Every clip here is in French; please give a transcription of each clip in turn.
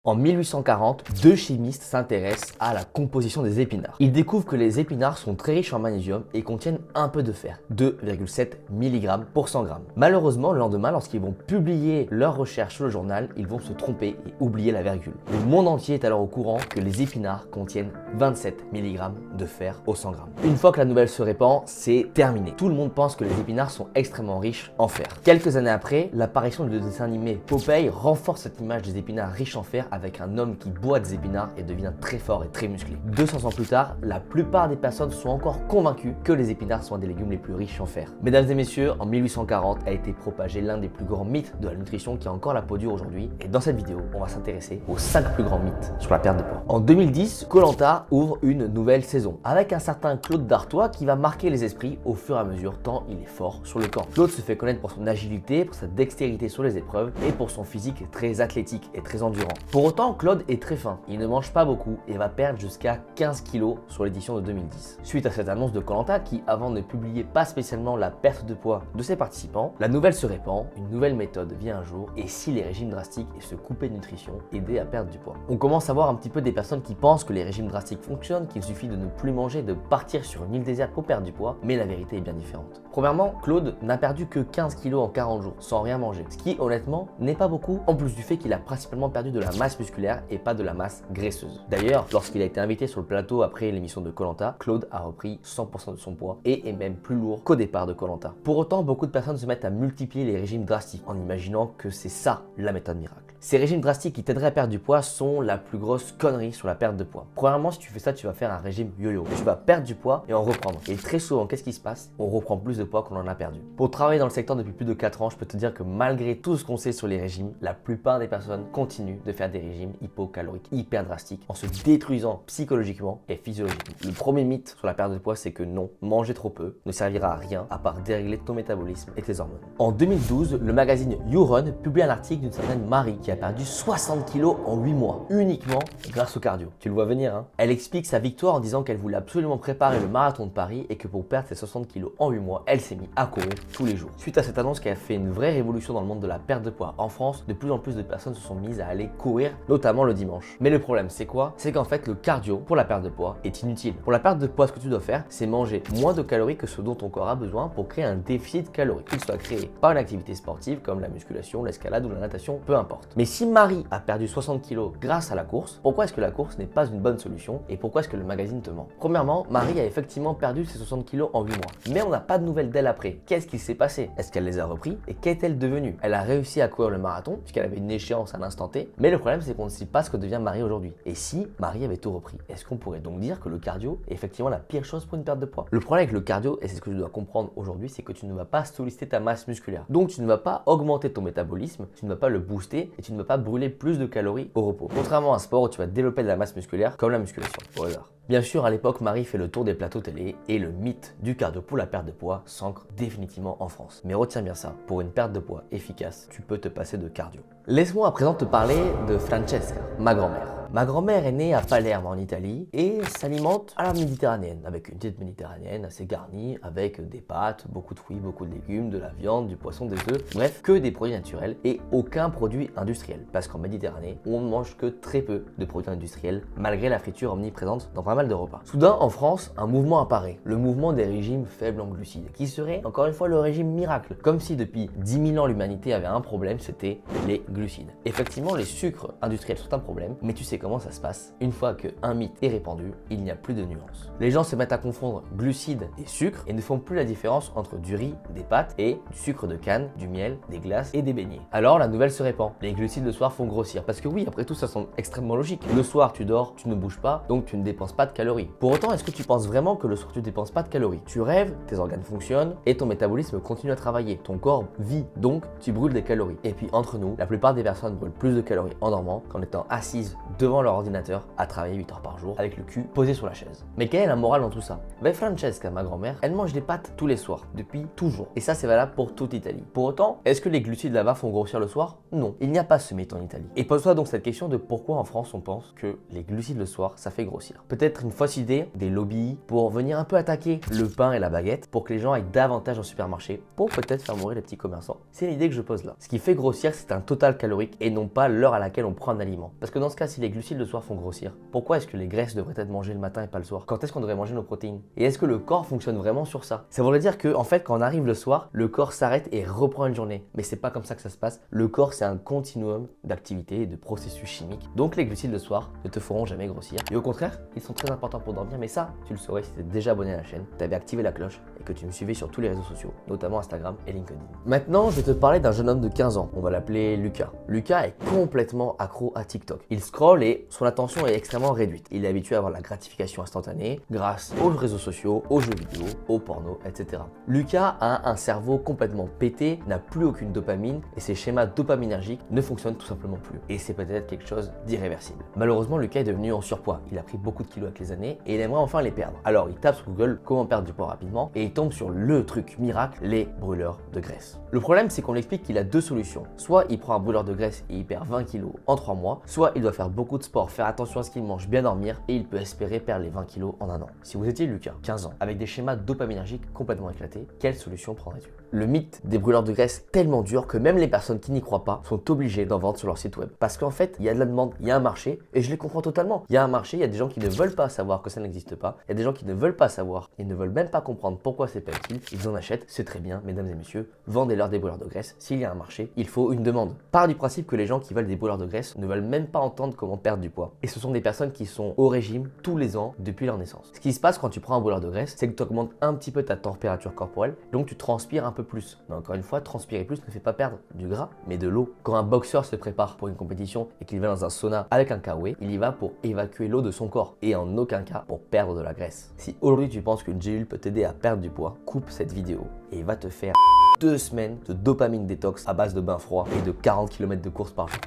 En 1840, deux chimistes s'intéressent à la composition des épinards. Ils découvrent que les épinards sont très riches en magnésium et contiennent un peu de fer, 2,7 mg pour 100 g. Malheureusement, le lendemain, lorsqu'ils vont publier leurs recherches sur le journal, ils vont se tromper et oublier la virgule. Le monde entier est alors au courant que les épinards contiennent 27 mg de fer au 100 g. Une fois que la nouvelle se répand, c'est terminé. Tout le monde pense que les épinards sont extrêmement riches en fer. Quelques années après, l'apparition du dessin animé Popeye renforce cette image des épinards riches en fer avec un homme qui boit des épinards et devient très fort et très musclé. 200 ans plus tard, la plupart des personnes sont encore convaincues que les épinards sont un des légumes les plus riches en fer. Mesdames et messieurs, en 1840 a été propagé l'un des plus grands mythes de la nutrition qui a encore la peau dure aujourd'hui. Et dans cette vidéo, on va s'intéresser aux 5 plus grands mythes sur la perte de poids. En 2010, Koh Lanta ouvre une nouvelle saison avec un certain Claude Dartois qui va marquer les esprits au fur et à mesure tant il est fort sur le camp. Claude se fait connaître pour son agilité, pour sa dextérité sur les épreuves et pour son physique très athlétique et très endurant. Pour autant, Claude est très fin, il ne mange pas beaucoup et va perdre jusqu'à 15 kg sur l'édition de 2010. Suite à cette annonce de Koh Lanta qui avant ne publiait pas spécialement la perte de poids de ses participants, la nouvelle se répand, une nouvelle méthode vient un jour et si les régimes drastiques et se couper de nutrition aidaient à perdre du poids. On commence à voir un petit peu des personnes qui pensent que les régimes drastiques fonctionnent, qu'il suffit de ne plus manger, de partir sur une île déserte pour perdre du poids, mais la vérité est bien différente. Premièrement, Claude n'a perdu que 15 kg en 40 jours sans rien manger, ce qui honnêtement n'est pas beaucoup en plus du fait qu'il a principalement perdu de la masse musculaire et pas de la masse graisseuse. D'ailleurs, lorsqu'il a été invité sur le plateau après l'émission de Koh Lanta, Claude a repris 100% de son poids et est même plus lourd qu'au départ de Koh Lanta. Pour autant, beaucoup de personnes se mettent à multiplier les régimes drastiques en imaginant que c'est ça la méthode miracle. Ces régimes drastiques qui t'aideraient à perdre du poids sont la plus grosse connerie sur la perte de poids. Premièrement, si tu fais ça, tu vas faire un régime yo-yo. Tu vas perdre du poids et en reprendre. Et très souvent, qu'est-ce qui se passe? On reprend plus de poids qu'on en a perdu. Pour travailler dans le secteur depuis plus de 4 ans, je peux te dire que malgré tout ce qu'on sait sur les régimes, la plupart des personnes continuent de faire des régimes hypocaloriques hyper drastiques en se détruisant psychologiquement et physiologiquement. Le premier mythe sur la perte de poids, c'est que non, manger trop peu ne servira à rien à part dérégler ton métabolisme et tes hormones. En 2012, le magazine You Run publie un article d'une certaine Marie qui a perdu 60 kg en 8 mois, uniquement grâce au cardio. Tu le vois venir, hein? Elle explique sa victoire en disant qu'elle voulait absolument préparer le marathon de Paris et que pour perdre ses 60 kg en 8 mois, elle s'est mise à courir tous les jours. Suite à cette annonce qui a fait une vraie révolution dans le monde de la perte de poids en France, de plus en plus de personnes se sont mises à aller courir, notamment le dimanche. Mais le problème, c'est quoi? C'est qu'en fait, le cardio pour la perte de poids est inutile. Pour la perte de poids, ce que tu dois faire, c'est manger moins de calories que ce dont ton corps a besoin pour créer un déficit calorique, qu'il soit créé par une activité sportive comme la musculation, l'escalade ou la natation, peu importe. Mais si Marie a perdu 60 kg grâce à la course, pourquoi est-ce que la course n'est pas une bonne solution et pourquoi est-ce que le magazine te ment? Premièrement, Marie a effectivement perdu ses 60 kg en 8 mois, mais on n'a pas de nouvelles d'elle après. Qu'est-ce qui s'est passé? Est-ce qu'elle les a repris et qu'est-elle devenue? Elle a réussi à courir le marathon puisqu'elle avait une échéance à l'instant T, mais le problème c'est qu'on ne sait pas ce que devient Marie aujourd'hui. Et si Marie avait tout repris, est-ce qu'on pourrait donc dire que le cardio est effectivement la pire chose pour une perte de poids? Le problème avec le cardio, et c'est ce que tu dois comprendre aujourd'hui, c'est que tu ne vas pas solliciter ta masse musculaire. Donc tu ne vas pas augmenter ton métabolisme, tu ne vas pas le booster et tu ne vas pas brûler plus de calories au repos. Contrairement à un sport où tu vas développer de la masse musculaire comme la musculation, au hasard. Bien sûr, à l'époque, Marie fait le tour des plateaux télé et le mythe du cardio pour la perte de poids s'ancre définitivement en France. Mais retiens bien ça, pour une perte de poids efficace, tu peux te passer de cardio. Laisse-moi à présent te parler de Francesca, ma grand-mère. Ma grand-mère est née à Palerme en Italie et s'alimente à la méditerranéenne, avec une diète méditerranéenne assez garnie, avec des pâtes, beaucoup de fruits, beaucoup de légumes, de la viande, du poisson, des œufs, bref, que des produits naturels et aucun produit industriel. Parce qu'en Méditerranée, on ne mange que très peu de produits industriels, malgré la friture omniprésente dans pas mal de repas. Soudain, en France, un mouvement apparaît, le mouvement des régimes faibles en glucides, qui serait encore une fois le régime miracle, comme si depuis 10 000 ans l'humanité avait un problème, c'était les glucides. Effectivement, les sucres industriels sont un problème, mais tu sais comment ça se passe. Une fois qu'un mythe est répandu, il n'y a plus de nuances. Les gens se mettent à confondre glucides et sucre et ne font plus la différence entre du riz, des pâtes et du sucre de canne, du miel, des glaces et des beignets. Alors la nouvelle se répand. Les glucides le soir font grossir parce que oui, après tout, ça semble extrêmement logique. Le soir, tu dors, tu ne bouges pas, donc tu ne dépenses pas de calories. Pour autant, est-ce que tu penses vraiment que le soir tu ne dépenses pas de calories? Tu rêves, tes organes fonctionnent et ton métabolisme continue à travailler. Ton corps vit, donc tu brûles des calories. Et puis entre nous, la plupart des personnes brûlent plus de calories en dormant qu'en étant assises devant devant leur ordinateur à travailler 8 heures par jour avec le cul posé sur la chaise. Mais quelle est la morale dans tout ça? Ben Francesca, ma grand-mère, elle mange des pâtes tous les soirs, depuis toujours. Et ça c'est valable pour toute l'Italie. Pour autant, est-ce que les glucides là-bas font grossir le soir? Non, il n'y a pas ce mythe en Italie. Et pose-toi donc cette question de pourquoi en France on pense que les glucides le soir ça fait grossir. Peut-être une fausse idée des lobbies pour venir un peu attaquer le pain et la baguette pour que les gens aillent davantage en supermarché pour peut-être faire mourir les petits commerçants. C'est l'idée que je pose là. Ce qui fait grossir c'est un total calorique et non pas l'heure à laquelle on prend un aliment. Parce que dans ce cas, si les glucides le soir font grossir, pourquoi est-ce que les graisses devraient être mangées le matin et pas le soir? Quand est-ce qu'on devrait manger nos protéines? Et est-ce que le corps fonctionne vraiment sur ça? Ça voudrait dire que en fait quand on arrive le soir, le corps s'arrête et reprend une journée. Mais c'est pas comme ça que ça se passe. Le corps c'est un continuum d'activités et de processus chimiques. Donc les glucides le soir ne te feront jamais grossir. Et au contraire, ils sont très importants pour dormir. Mais ça, tu le saurais si tu es déjà abonné à la chaîne, tu avais activé la cloche et que tu me suivais sur tous les réseaux sociaux, notamment Instagram et LinkedIn. Maintenant, je vais te parler d'un jeune homme de 15 ans. On va l'appeler Lucas. Lucas est complètement accro à TikTok. Il scrolle et son attention est extrêmement réduite. Il est habitué à avoir la gratification instantanée grâce aux réseaux sociaux, aux jeux vidéo, au porno, etc. Lucas a un cerveau complètement pété, n'a plus aucune dopamine et ses schémas dopaminergiques ne fonctionnent tout simplement plus. Et c'est peut-être quelque chose d'irréversible. Malheureusement, Lucas est devenu en surpoids. Il a pris beaucoup de kilos avec les années et il aimerait enfin les perdre. Alors, il tape sur Google comment perdre du poids rapidement et il tombe sur le truc miracle, les brûleurs de graisse. Le problème, c'est qu'on lui explique qu'il a deux solutions. Soit il prend un brûleur de graisse et il perd 20 kilos en 3 mois, soit il doit faire beaucoup de sport, faire attention à ce qu'il mange, bien dormir et il peut espérer perdre les 20 kilos en un an. Si vous étiez Lucas, 15 ans, avec des schémas dopaminergiques complètement éclatés, quelle solution prendrais-tu? Le mythe des brûleurs de graisse est tellement dur que même les personnes qui n'y croient pas sont obligées d'en vendre sur leur site web. Parce qu'en fait, il y a de la demande, il y a un marché et je les comprends totalement. Il y a un marché, il y a des gens qui ne veulent pas savoir que ça n'existe pas, il y a des gens qui ne veulent pas savoir, ils ne veulent même pas comprendre pourquoi c'est pas utile, ils en achètent, c'est très bien, mesdames et messieurs, vendez-leur des brûleurs de graisse. S'il y a un marché, il faut une demande. Part du principe que les gens qui veulent des brûleurs de graisse ne veulent même pas entendre comment perdre du poids. Et ce sont des personnes qui sont au régime tous les ans depuis leur naissance. Ce qui se passe quand tu prends un brûleur de graisse, c'est que tu augmentes un petit peu ta température corporelle, donc tu transpires un peu plus. Mais encore une fois, transpirer plus ne fait pas perdre du gras, mais de l'eau. Quand un boxeur se prépare pour une compétition et qu'il va dans un sauna avec un K-Way, il y va pour évacuer l'eau de son corps et en aucun cas pour perdre de la graisse. Si aujourd'hui tu penses qu'une gélule peut t'aider à perdre du poids, coupe cette vidéo et va te faire 2 semaines de dopamine détox à base de bain froid et de 40 km de course par jour.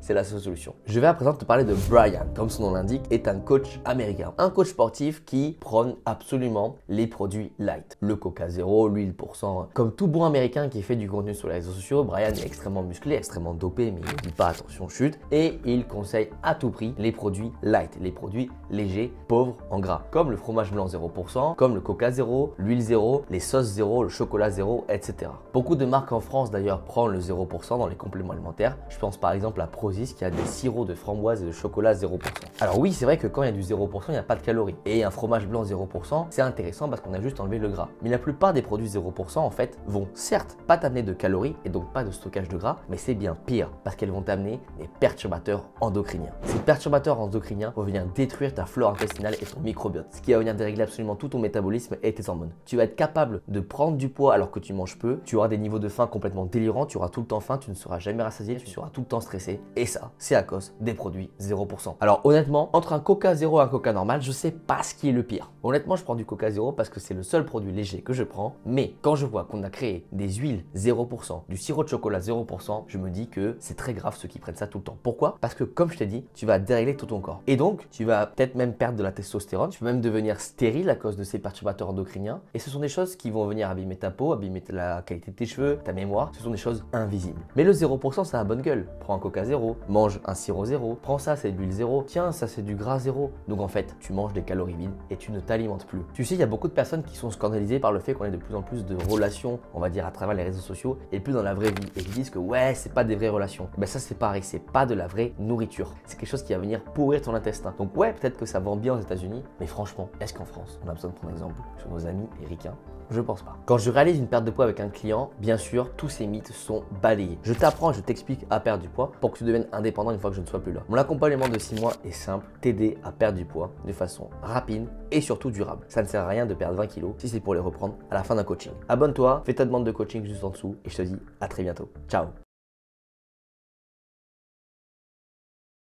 C'est la seule solution. Je vais à présent te parler de Brian, comme son nom l'indique, est un coach américain. Un coach sportif qui prône absolument les produits light. Le Coca Zéro, l'huile pour cent. Comme tout bon américain qui fait du contenu sur les réseaux sociaux, Brian est extrêmement musclé, extrêmement dopé, mais il ne dit pas attention chute. Et il conseille à tout prix les produits light, les produits légers, pauvres en gras. Comme le fromage blanc 0%, comme le Coca Zéro, l'huile zéro, les sauces zéro, le chocolat zéro, etc. Beaucoup de marques en France d'ailleurs prennent le 0% dans les compléments alimentaires. Je pense par exemple à Prozis qui a des sirops de framboise et de chocolat 0%. Alors oui, c'est vrai que quand il y a du 0%, il n'y a pas de calories. Et un fromage blanc 0%, c'est intéressant parce qu'on a juste enlevé le gras. Mais la plupart des produits 0% en fait vont certes pas t'amener de calories et donc pas de stockage de gras, mais c'est bien pire parce qu'elles vont t'amener des perturbateurs endocriniens. Ces perturbateurs endocriniens vont venir détruire ta flore intestinale et ton microbiote, ce qui va venir dérégler absolument tout ton métabolisme et tes hormones. Tu vas être capable de prendre du poids alors que tu manges peu, tu auras des niveaux de faim complètement délirants, tu auras tout le temps faim, tu ne seras jamais rassasié, tu seras tout le temps stressé. Et ça, c'est à cause des produits 0%. Alors honnêtement, entre un Coca Zéro et un Coca normal, je sais pas ce qui est le pire. Honnêtement, je prends du Coca Zéro parce que c'est le seul produit léger que je prends. Mais quand je vois qu'on a créé des huiles 0%, du sirop de chocolat 0%, je me dis que c'est très grave ceux qui prennent ça tout le temps. Pourquoi? Parce que comme je t'ai dit, tu vas dérégler tout ton corps. Et donc, tu vas peut-être même perdre de la testostérone, tu vas même devenir stérile à cause de ces perturbateurs endocriniens. Et ce sont des choses qui vont venir abîmer ta peau, abîmer la qualité de tes cheveux, ta mémoire, ce sont des choses invisibles. Mais le 0%, ça a bonne gueule. Prends un Coca Zéro, mange un sirop zéro, prends ça, c'est de l'huile zéro, tiens, ça c'est du gras zéro. Donc en fait, tu manges des calories vides et tu ne t'alimentes plus. Tu sais, il y a beaucoup de personnes qui sont scandalisées par le fait qu'on ait de plus en plus de relations, on va dire à travers les réseaux sociaux et plus dans la vraie vie. Et qui disent que ouais, c'est pas des vraies relations. Ben ça c'est pareil, c'est pas de la vraie nourriture. C'est quelque chose qui va venir pourrir ton intestin. Donc ouais, peut-être que ça vend bien aux États-Unis, mais franchement, est-ce qu'en France, on a besoin de prendre exemple sur nos amis ricains? Je pense pas. Quand je réalise une perte de poids avec un client, bien sûr, tous ces mythes sont balayés. Je t'apprends et je t'explique à perdre du poids pour que tu deviennes indépendant une fois que je ne sois plus là. Mon accompagnement de 6 mois est simple, t'aider à perdre du poids de façon rapide et surtout durable. Ça ne sert à rien de perdre 20 kilos si c'est pour les reprendre à la fin d'un coaching. Abonne-toi, fais ta demande de coaching juste en dessous et je te dis à très bientôt. Ciao.